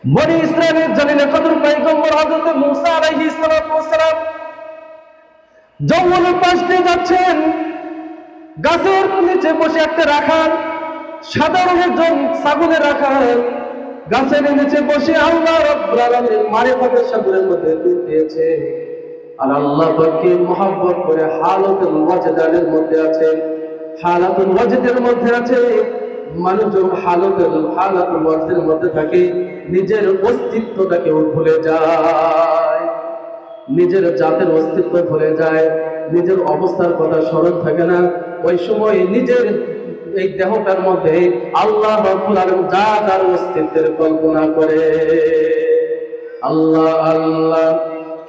বনি ইসরাইলের জলিলে কদর পয়গম্বর হযরত মূসা আলাইহিস সালাম জঙ্গলের পাশ দিয়ে যাচ্ছেন। গাছের নিচে বসে একটা রাখাল, সাদা রঙের ছাগলের রাখাল, গাছের নিচে বসে আল্লাহ রাব্বুল আলামিনের মারিফতের সাগরের মধ্যে ডুব দিয়েছে। আর আল্লাহ পাককে মহব্বত করে হালাতুল ওয়াজদানের মধ্যে আছে। হালাতুল ওয়াজদের মধ্যে আছে। মানুষ যখন হালাতুল ওয়াজদের মধ্যে থাকে, নিজের অস্তিত্বটাকে ভুলে যায়, নিজের জাতের অস্তিত্ব ভুলে যায়, নিজের অবস্থার কথা স্মরণ থাকে না। ওই সময় নিজের এই দেহটার মধ্যে আল্লাহ রাব্বুল আলামিন যা যার অস্তিত্বের কল্পনা করে। আল্লাহ আল্লাহ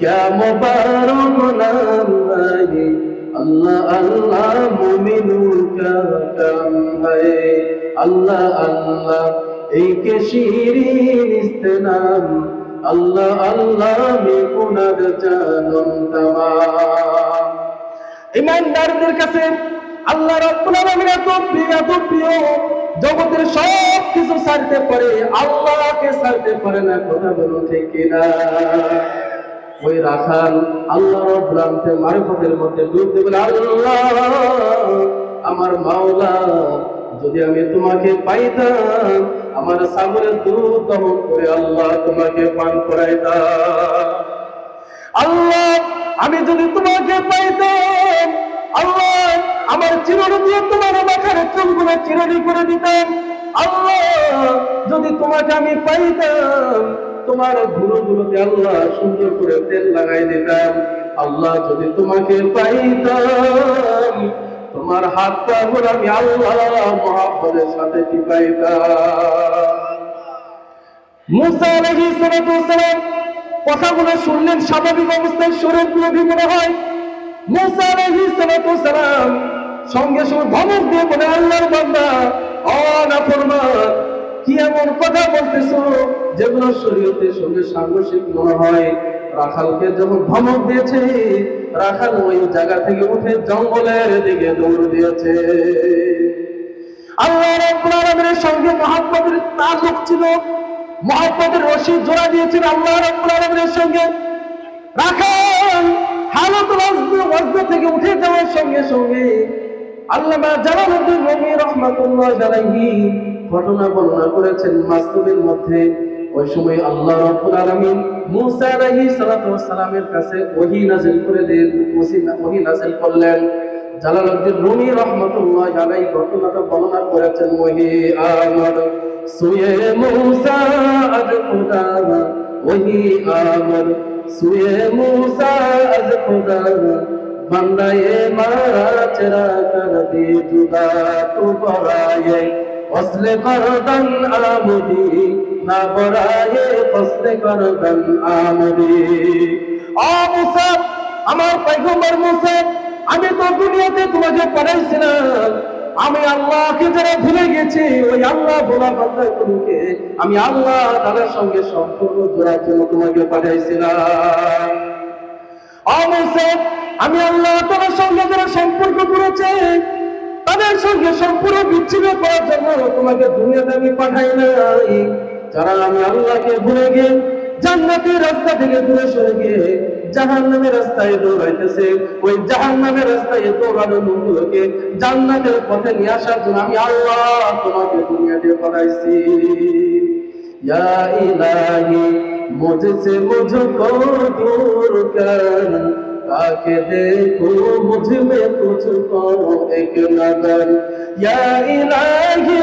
क्या मुबारक नाम है, अल्लाह अल्लाह मुमिनों का काम है, अल्लाह अल्लाह एक शीरीन इस्तेनाम, अल्लाह अल्लाह में गुनाह जानम तमाम। ईमानदारদের কাছে আল্লাহ রাব্বুল আলামিন এত প্রিয়, জগতের সব কিছু ছাড়তে পারে, আল্লাহকে ছাড়তে পারে না। কথা বলো ঠিক কিনা? ওই রাখাল আল্লাহ রাব্বুল আলামিনের মারিফতের মধ্যে ডুব দিয়ে বলে, আল্লাহ আমার মাওলা, যদি আমি তোমাকে পাইতাম, আমার ছাগলের দুধ দহন করে আল্লাহ তোমাকে পান করাইতাম। আল্লাহ আমি যদি তোমাকে পাইতাম, আল্লাহ আমার চিরুনি দিয়ে তোমার মাথার চুলগুলো চিরুনি করে দিতাম। আল্লাহ যদি তোমাকে আমি পাইতাম, তোমার ভুরুগুলোতে আল্লাহ সুন্দর করে তেল লাগাই দিতাম। আল্লাহ যদি তোমাকে পাইতাম, তোমার হাত পা গুলো আমি আল্লাহ মহব্বতের সাথে টিপাইতাম। মূসা আলাইহিস সালাম কথাগুলো শুনলেন, স্বাভাবিক অবস্থায় শরীর পুরো মনে হয়। মূসা আলাইহিস সালাম সঙ্গে সঙ্গে ধমক দিয়ে বলে, আল্লাহর বান্দা, নাফরমান, কি এমন কথা বলতেছো যেগুলো শরীয়তের সঙ্গে সাংঘর্ষিক মনে হয়? রাখালকে যখন ধমক দিয়েছে, রাখাল ওই জায়গা থেকে উঠে জঙ্গলের দিকে দৌড় দিয়েছে। আল্লাহ রাব্বুল আলামিনের সঙ্গে মহব্বতের তাল্লুক ছিল, মহব্বতের রশি জোড়া দিয়েছেন আল্লাহ রাব্বুল আলামিনের সঙ্গে। রাখাল হালাতুল ওয়াজদ থেকে উঠে যাওয়ার সঙ্গে সঙ্গে আল্লামা জালালউদ্দিন রুমি রাহমাতুল্লাহি আলাইহি ঘটনা বর্ণনা করেছেন মাসনুদের মধ্যে। ওই সময় আল্লাহ রাব্বুল আলামিন মূসা আলাইহিস সালামের কাছে ওহী নাযিল করে দেন, ওহী নাযিল করলেন। জালালউদ্দিন রুমি রাহমাতুল্লাহি আলাইহি ঘটনাটা বর্ণনা করেছেন, ওহী আমর সুয়ে মূসা আজ খুদা, ওহী আমর সুয়ে মূসা আজ খুদা, बंदाए मारा चरा कर दे जुदा तू बराए फसले करदन आमुदी ना बराए फसले करदन आमुदी। ओ मूसा, আমার পয়গম্বর মূসা, আমি তো দুনিয়াতে তোমাকে পাঠাইছিলাম, আমি আল্লাহকে যারা ভুলে গেছি, ওই আল্লাহ ভোলা বান্দাগুলোকে আমি আল্লাহ তাআলার সঙ্গে সম্পর্ক জোড়ার জন্য তোমাকে পাঠাইছিলাম। ও মূসা, আমি আল্লাহ তাআলার সঙ্গে যারা সম্পর্ক করেছে, তাদের সঙ্গে সম্পর্ক বিচ্ছিন্ন করার জন্য তোমাকে দুনিয়াতে আমি পাঠাই নাই। যারা আমি আল্লাহকে ভুলে গিয়ে জান্নাতের রাস্তা থেকে দূরে সরে গিয়ে জাহান্নামের রাস্তায় দৌড়াইতেছে, ওই জাহান্নামের রাস্তায় দৌড়ানো লোকগুলোকে জান্নাতের পথে নিয়ে আসার জন্য আমি আল্লাহ তোমাকে দুনিয়াতে পাঠাইছি। ইয়া ইলাহি মুঝসে মুঝকো দূর কর, ताकि देखो मुझ में तुझको एक नजर। या इलाही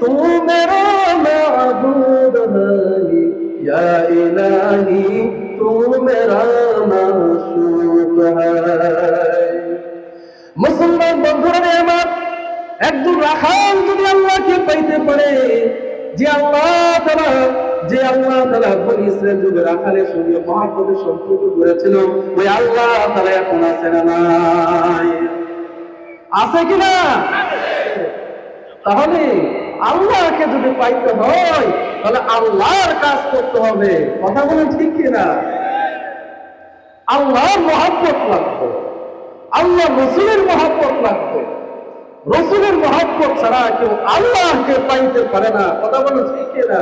तू मेरा माबूद है, या इलाही तू मेरा माशूक है। মুসলমান বন্ধুরা আমার, একজন রাখাল যদি আল্লাহকে পাইতে পারে, যে আল্লাহ তাআলা বনি ইসরাইল যুগে রাখালের সঙ্গে মহব্বতের সম্পর্ক করেছিল, ওই আল্লাহ তাআলা এখন আছে না নাই? আছে কিনা? তাহলে আল্লাহকে যদি পাইতে হয়, তাহলে আল্লাহর কাজ করতে হবে। কথা বলেন ঠিক কিনা? আল্লাহর মহব্বত লাগবে, আল্লাহ রাসূলের মহব্বত লাগবে। রাসূলের মহব্বত ছাড়া কেউ আল্লাহকে পাইতে পারে না। কথা বলেন ঠিক কিনা?